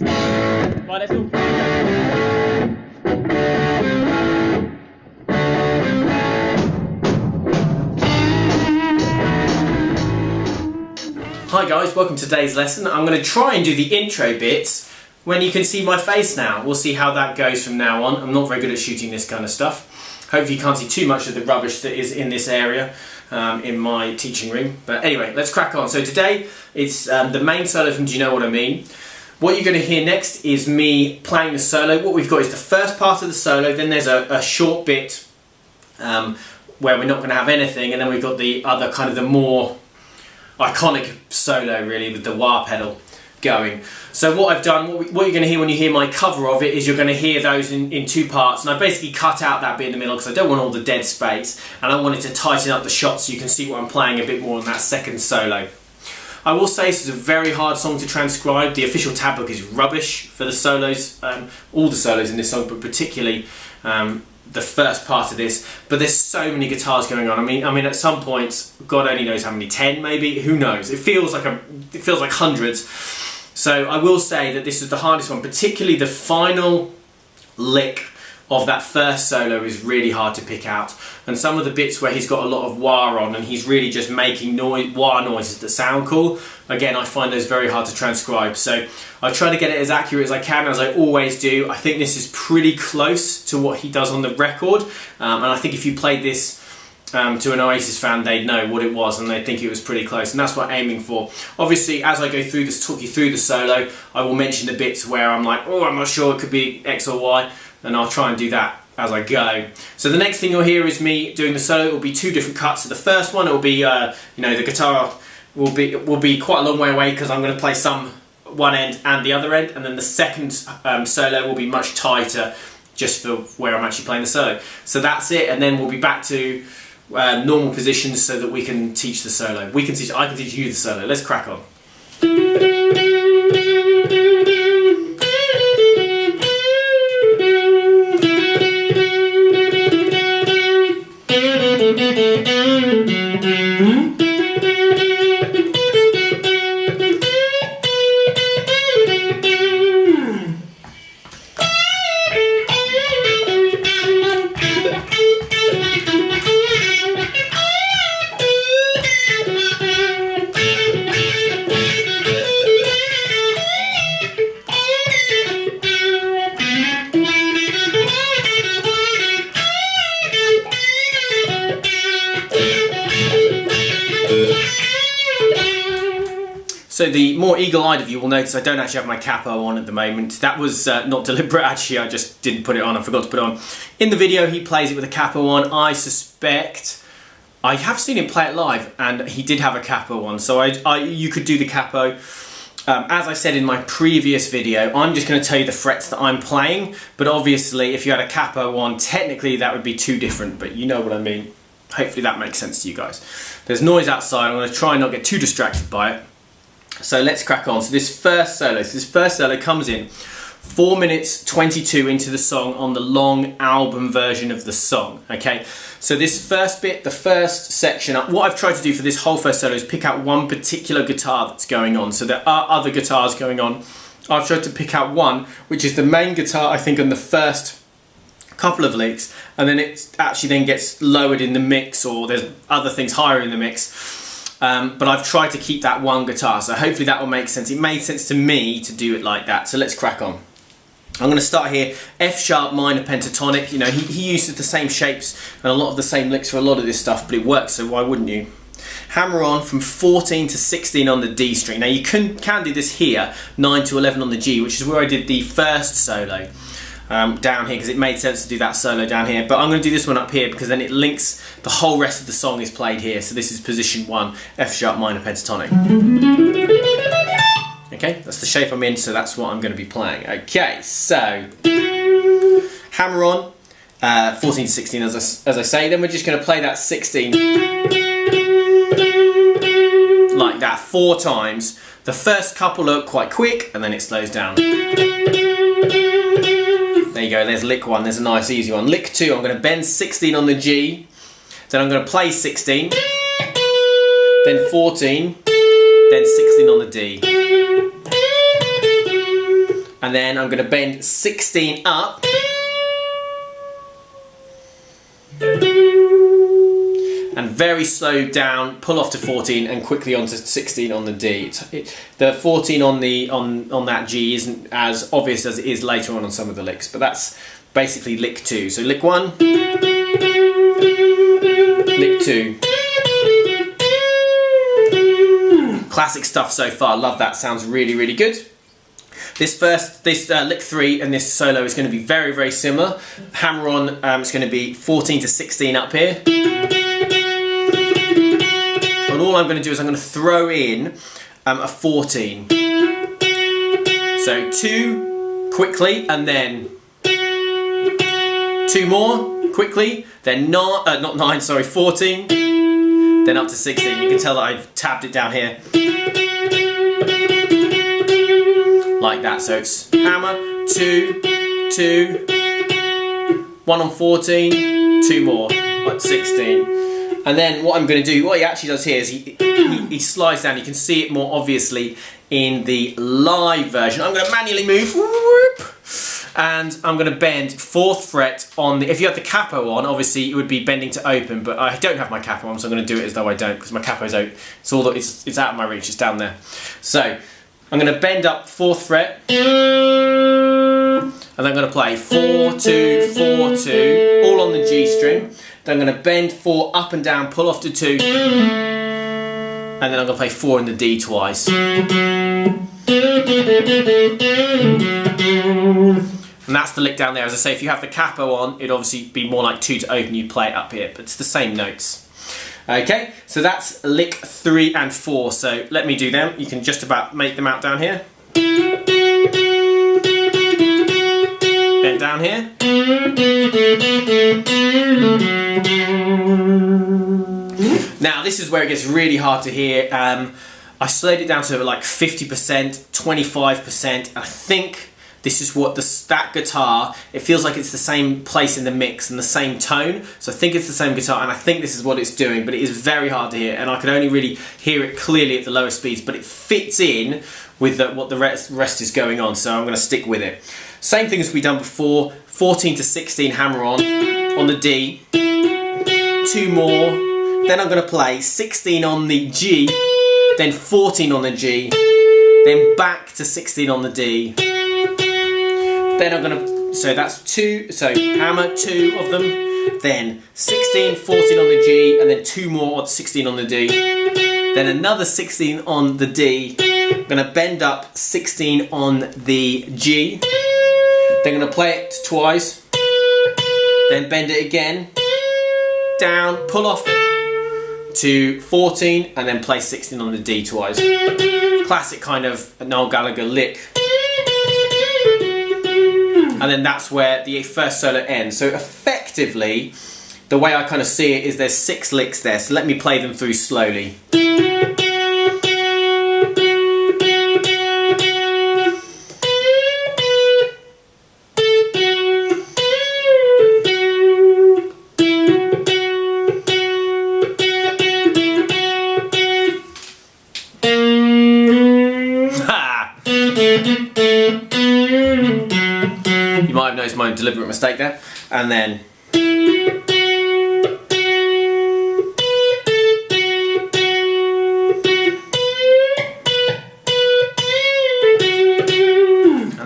Right, let's all. Hi guys, welcome to today's lesson. I'm going to try and do the intro bits when you can see my face now. We'll see how that goes from now on. I'm not very good at shooting this kind of stuff. Hopefully you can't see too much of the rubbish that is in this area in my teaching room. But anyway, let's crack on. So today it's the main solo from Do You Know What I Mean? What you're going to hear next is me playing the solo. What we've got is the first part of the solo, then there's a short bit where we're not going to have anything, and then we've got the other kind of the more iconic solo really with the wah pedal going. So what I've done, what you're going to hear when you hear my cover of it is you're going to hear those in two parts, and I basically cut out that bit in the middle because I don't want all the dead space and I wanted to tighten up the shot so you can see what I'm playing a bit more on that second solo. I will say this is a very hard song to transcribe. The official tab book is rubbish for the solos, all the solos in this song, but particularly the first part of this. But there's so many guitars going on. I mean, at some points, God only knows how many, 10 maybe. Who knows? It feels like hundreds. So I will say that this is the hardest one, particularly the final lick of that first solo is really hard to pick out, and some of the bits where he's got a lot of wah on and he's really just making wah noises that sound cool, again I find those very hard to transcribe. So I try to get it as accurate as I can, as I always do. I think this is pretty close to what he does on the record, and I think if you played this to an Oasis fan, they'd know what it was and they'd think it was pretty close, and that's what I'm aiming for. Obviously, as I go through this, talk you through the solo, I will mention the bits where I'm like, oh, I'm not sure, it could be X or Y, and I'll try and do that as I go. So the next thing you'll hear is me doing the solo. It will be two different cuts. So the first one, it will be, you know, the guitar will be quite a long way away because I'm going to play some one end and the other end, and then the second solo will be much tighter just for where I'm actually playing the solo. So that's it, and then we'll be back to normal positions so that we can teach the solo. I can teach you the solo. Let's crack on. So the more eagle-eyed of you will notice I don't actually have my capo on at the moment. That was not deliberate actually, I just didn't put it on, I forgot to put it on. In the video he plays it with a capo on. I suspect, I have seen him play it live and he did have a capo on, so you could do the capo. As I said in my previous video, I'm just going to tell you the frets that I'm playing, but obviously if you had a capo on, technically that would be two different, but you know what I mean. Hopefully that makes sense to you guys. There's noise outside, I'm going to try and not get too distracted by it. So let's crack on. So this first solo comes in 4 minutes 22 into the song on the long album version of the song. Okay, so this first bit, the first section, what I've tried to do for this whole first solo is pick out one particular guitar that's going on. So there are other guitars going on. I've tried to pick out one, which is the main guitar, I think, on the first couple of licks, and then it actually then gets lowered in the mix, or there's other things higher in the mix. But I've tried to keep that one guitar, so hopefully that will make sense. It made sense to me to do it like that, so let's crack on. I'm going to start here, F sharp minor pentatonic. You know, he uses the same shapes and a lot of the same licks for a lot of this stuff, but it works, so why wouldn't you? Hammer on from 14 to 16 on the D string. Now you can do this here, 9 to 11 on the G, which is where I did the first solo. Down here, because it made sense to do that solo down here, but I'm going to do this one up here because then it links, the whole rest of the song is played here. So this is position 1, F sharp minor pentatonic. Okay, that's the shape I'm in, so that's what I'm going to be playing. Okay, so hammer on, 14 to 16 as I say, then we're just going to play that 16 like that 4 times. The first couple are quite quick and then it slows down. There you go, there's lick 1, there's a nice easy one. Lick 2, I'm going to bend 16 on the G, then I'm going to play 16, then 14, then 16 on the D. and then I'm going to bend 16 up. And very slow down, pull off to 14 and quickly onto 16 on the D. The 14 on that G isn't as obvious as it is later on some of the licks, but that's basically lick 2. So lick 1, lick 2. Classic stuff so far, love that, sounds really, really good. This lick 3 and this solo is going to be very, very similar. Hammer on, it's going to be 14 to 16 up here. And all I'm going to do is I'm going to throw in a 14. So 2 quickly, and then 2 more quickly, then not 9, sorry, 14, then up to 16. You can tell that I've tabbed it down here. Like that, so it's hammer, 2, 2, 1 on 14, 2 more, like 16. And then what I'm going to do, what he actually does here is he slides down. You can see it more obviously in the live version. I'm going to manually move, whoop, and I'm going to bend 4th fret on the, if you have the capo on, obviously it would be bending to open, but I don't have my capo on, so I'm going to do it as though I don't, because my capo's out. It's out of my reach, it's down there. So I'm going to bend up 4th fret, and then I'm going to play 4, 2, 4, 2, all on the G string. Then I'm going to bend 4 up and down, pull off to 2, and then I'm going to play 4 in the D twice. And that's the lick down there. As I say, if you have the capo on, it'd obviously be more like 2 to open, you'd play it up here, but it's the same notes. Okay, so that's lick 3 and 4, so let me do them. You can just about make them out down here. Bend down here. Now this is where it gets really hard to hear. I slowed it down to like 50%, 25%. I think this is what that guitar, it feels like it's the same place in the mix and the same tone. So I think it's the same guitar, and I think this is what it's doing, but it is very hard to hear, and I can only really hear it clearly at the lower speeds, but it fits in with what the rest is going on, so I'm going to stick with it. Same thing as we've done before, 14 to 16 hammer on the D, 2 more, then I'm going to play 16 on the G, then 14 on the G, then back to 16 on the D, then I'm going to, so that's 2, so hammer 2 of them, then 16, 14 on the G, and then 2 more on 16 on the D, then another 16 on the D, I'm going to bend up 16 on the G, then I'm going to play it twice, then bend it again, down, pull off to 14, and then play 16 on the D twice. Classic kind of Noel Gallagher lick. And then that's where the first solo ends. So effectively, the way I kind of see it is there's 6 licks there, so let me play them through slowly. You might have noticed my deliberate mistake there, and then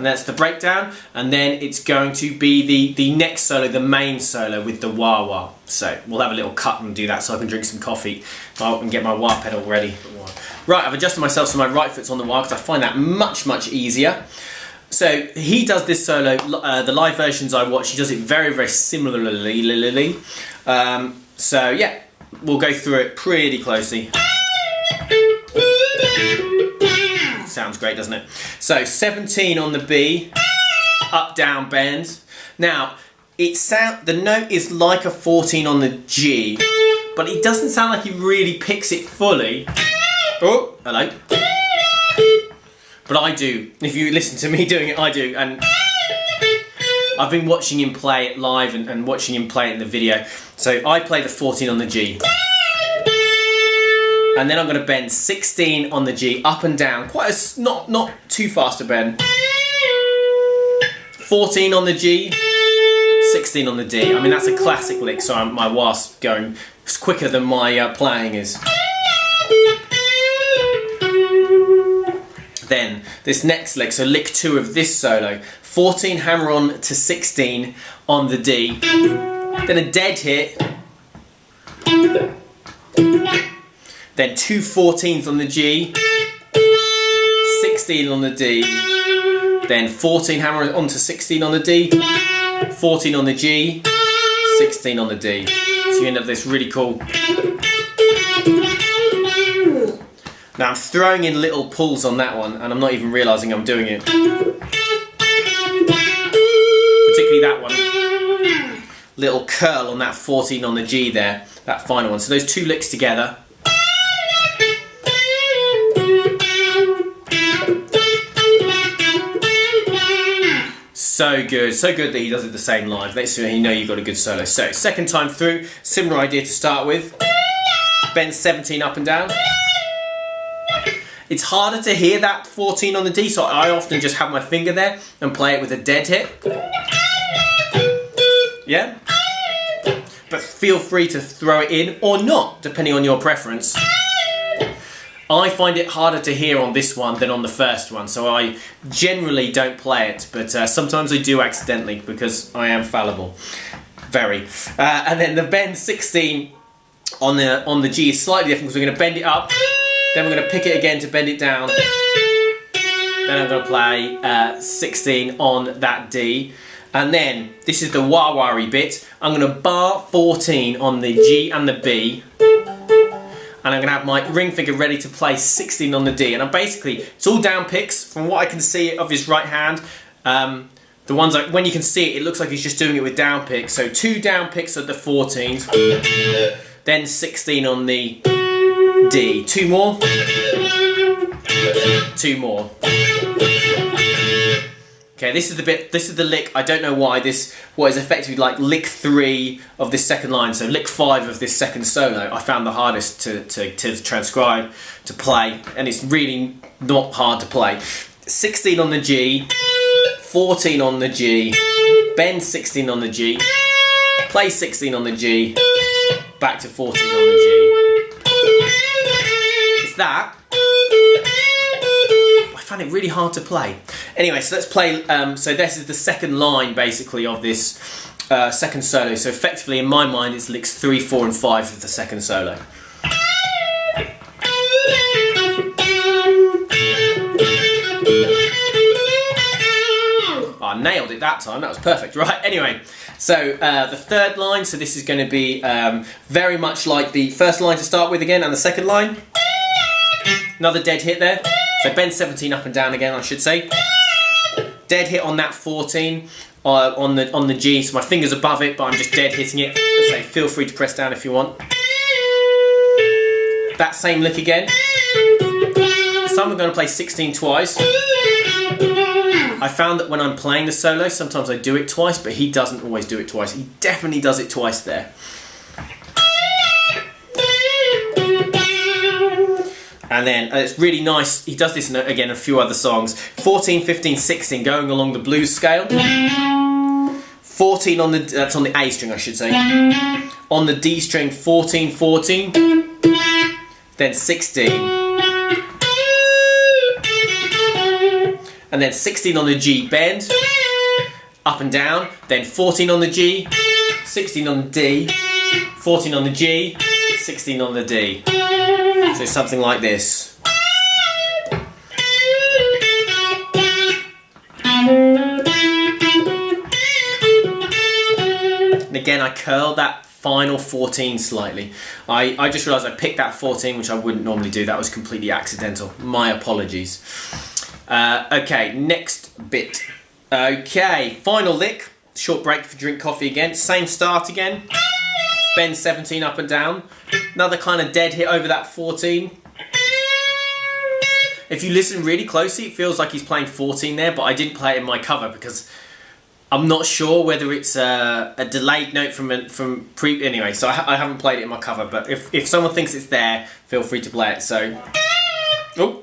that's the breakdown, and then it's going to be the next solo, the main solo with the wah wah. So we'll have a little cut and do that so I can drink some coffee and get my wah pedal ready. Right, I've adjusted myself so my right foot's on the wah because I find that much easier. So he does this solo, the live versions I watch, he does it very, very similarly. So yeah, we'll go through it pretty closely. Sounds great, doesn't it? So 17 on the B, up, down, bend. Now, the note is like a 14 on the G, but it doesn't sound like he really picks it fully. Oh, hello. But I do. If you listen to me doing it, I do. And I've been watching him play it live and watching him play it in the video. So I play the 14 on the G. And then I'm going to bend 16 on the G, up and down. Quite a, not too fast a bend. 14 on the G, 16 on the D. I mean, that's a classic lick, so my wasp going quicker than my playing is. Then, this next lick, so lick 2 of this solo, 14 hammer on to 16 on the D, then a dead hit, then 2 14s on the G, 16 on the D, then 14 hammer on to 16 on the D, 14 on the G, 16 on the D. So you end up with this really cool. Now I'm throwing in little pulls on that one and I'm not even realising I'm doing it. Particularly that one. Little curl on that 14 on the G there, that final one. So those 2 licks together. So good that he does it the same live. Let's see, you know you've got a good solo. So, second time through, similar idea to start with. Bend 17 up and down. It's harder to hear that 14 on the D, so I often just have my finger there and play it with a dead hit. Yeah? But feel free to throw it in or not, depending on your preference. I find it harder to hear on this one than on the first one, so I generally don't play it, but sometimes I do accidentally because I am fallible. Very. And then the bend 16 on the G is slightly different because we're going to bend it up, then we're going to pick it again to bend it down, then I'm going to play 16 on that D, and then this is the wah-wah-y bit. I'm going to bar 14 on the G and the B, and I'm going to have my ring finger ready to play 16 on the D. And I'm basically, it's all down picks from what I can see of his right hand. The ones when you can see it, it looks like he's just doing it with down picks. So 2 down picks at the 14s, then 16 on the D. 2 more, 2 more. Okay, this is the bit, this is the lick, I don't know why, what is effectively like lick 3 of this second line, so lick 5 of this second solo, I found the hardest to transcribe, to play, and it's really not hard to play. 16 on the G, 14 on the G, bend 16 on the G, play 16 on the G, back to 14 on the G. It's that. I find it really hard to play. Anyway, so let's play, so this is the second line basically of this second solo. So effectively in my mind it's licks 3, 4 and 5 of the second solo. I nailed it that time, that was perfect. Right, anyway, so the third line, so this is going to be very much like the first line to start with again, and the second line. Another dead hit there. So bend 17 up and down again, I should say. Dead hit on that 14 on the G, so my finger's above it, but I'm just dead hitting it. So feel free to press down if you want. That same lick again. This time we're going to play 16 twice. I found that when I'm playing the solo, sometimes I do it twice, but he doesn't always do it twice. He definitely does it twice there. And then it's really nice, he does this in, again, a few other songs. 14, 15, 16, going along the blues scale. 14 on the, that's on the A string I should say. On the D string, 14, 14. Then 16. And then 16 on the G, bend. Up and down. Then 14 on the G. 16 on the D. 14 on the G. 16 on the D. So something like this. And again, I curled that final 14 slightly. I just realised I picked that 14, which I wouldn't normally do. That was completely accidental. My apologies. Okay, next bit. Okay, final lick. Short break for drink coffee again. Same start again. Bend 17 up and down. Another kind of dead hit over that 14. If you listen really closely, it feels like he's playing 14 there, but I didn't play it in my cover because I'm not sure whether it's a delayed note from pre. Anyway, so I haven't played it in my cover, but if someone thinks it's there, feel free to play it. So, oh,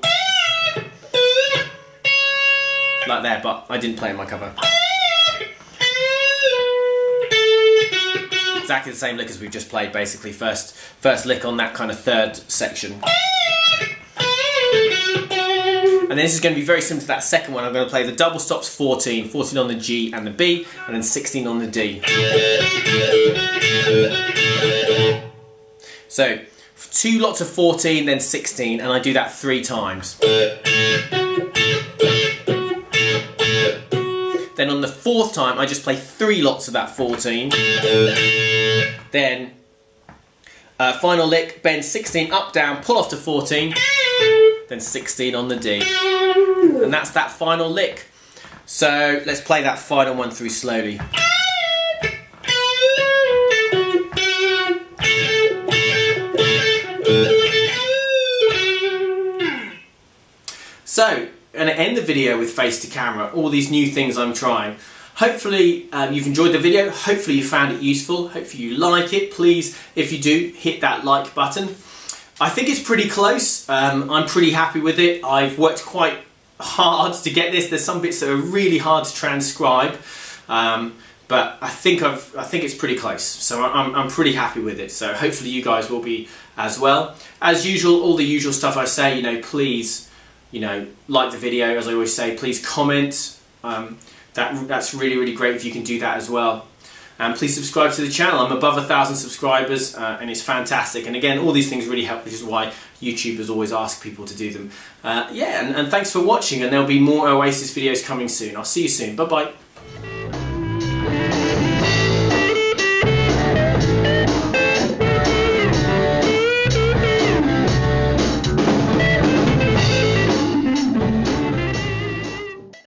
like there, but I didn't play it in my cover. exactly the same lick as we've just played, basically. First lick on that kind of third section. And then this is going to be very similar to that second one. I'm going to play the double stops 14 on the G and the B, and then 16 on the D. So 2 lots of 14, then 16, and I do that 3 times. Then on the 4th time, I just play 3 lots of that 14. Then final lick, bend 16 up, down, pull off to 14. Then 16 on the D. And that's that final lick. So let's play that final one through slowly. So, I'm going to end the video with face to camera, all these new things I'm trying. Hopefully you've enjoyed the video, hopefully you found it useful, hopefully you like it. Please, if you do, hit that like button. I think it's pretty close. I'm pretty happy with it. I've worked quite hard to get this. There's some bits that are really hard to transcribe, but I think it's pretty close. So I'm pretty happy with it. So hopefully you guys will be as well. As usual, all the usual stuff I say. Please, like the video, as I always say. Please comment. That's really great if you can do that as well. And please subscribe to the channel. I'm above 1,000 subscribers and it's fantastic. And again, all these things really help, which is why YouTubers always ask people to do them. And thanks for watching, and there'll be more Oasis videos coming soon. I'll see you soon. Bye-bye.